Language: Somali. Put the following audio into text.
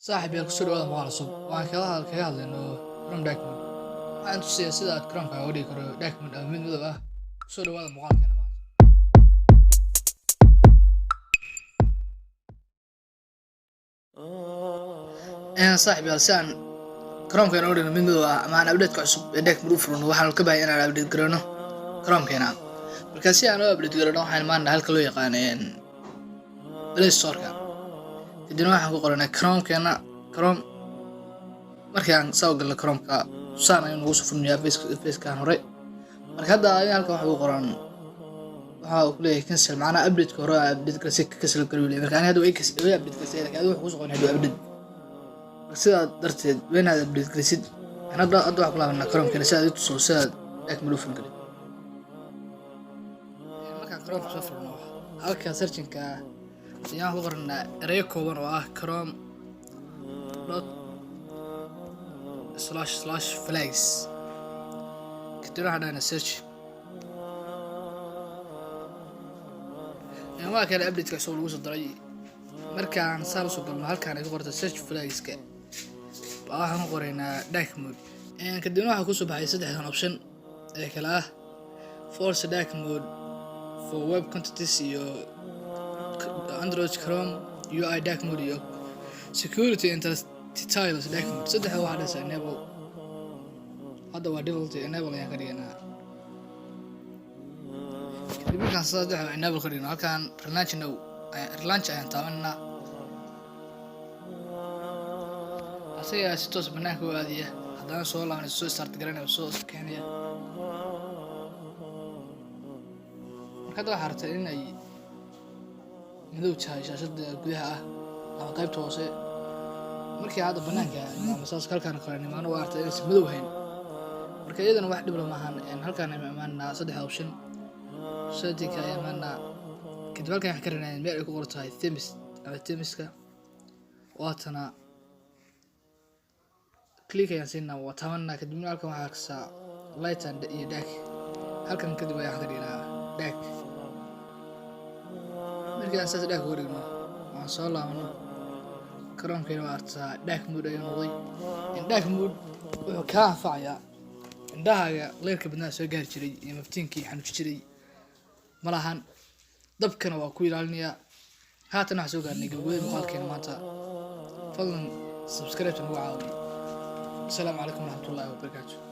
صاحب يكسر ولا معرصب وأنا كذا إنه كرم داكمن أنت سياسة كرم كأودي كرو داكمن أو من ذا كسر ولا معرصب أنا ما أنا صاحب لسان كرم كأودي من ذا ما أنا بديت كعصب داكمن وفرن وحنا الكباي أنا بديت كرونه كرم كنا بالكاسي أنا بديت كرونه حين ما عندنا هالكلو يقانين ليش صار كان الدنيا واحد قرنا كرم كنا كرم markaan soo galno Chrome-ka saan ayuu nagu soo furmiyaa face-kan hore marka hadda ayaan halka wax ugu qoran waxa uu leeyahay cancel macna update-ka hore update ka si cancel gareeyay marka aniga way update ka si laakiin waxa uu soo qoran haduu update sida darteed weyn aad update garisid ana hadda wax kula bana Chrome-ka sida ay tusoo sida ay ma lufin galay marka Chrome soo furno halka searching-ka ayaan ku qornaa erey kooban oo ah Chrome / flags كتير واحد أنا search يعني ما كان أبديت كسول وصل دري مركان صار وصل قبل هالكان يقدر search flags كا بقى قرينا dark mode يعني كدينا واحد كوسو بحي سدح option كلاه force dark mode for web content يو Android Chrome UI dark mode يو security interest details dark mode سدح واحد هسه enable هذا هو default enable يعني كرينا كده كان صدق enable كرينا كان relaunch يعني تعملنا أصير ستوس بناك وهذه هذا سؤال عن السوق start قرينا بالسوق كانية كده حرتين أي مدوتش هاي شاشة جدها أو قيب توصي مركي هذا بناك يعني مساس كان كرينا ما أنا وارت مدوهين marka iyadana wax dhib lama ahan in halkaan ay imaanna saddex option setting ay imaanna kadib halkaan wax ka raadinayaan meel ay ku qoran tahay themes ama themeska waatana click ayaan siinaa waa tabanna kadib halkaan waxa ka light and iyo dark halkaan kadib ayaan ka dhigaa dark markaan saas dark warigno waan soo laabano Chrome-ka waa artaa dark mode ayuu noqday in dark mode wuxuu ka anfacayaa indhahaaga leerka badnaa soo gaari jiray iyo maftiinkii xanuuji jiray malahan dabkana waa ku ilaalinayaa haatan wax soo gaarnay gabadha muuqaalkeena maanta fadlan subscribe nagu caawi assalaamu calaykum waraxmatullaahi wabarakaatuh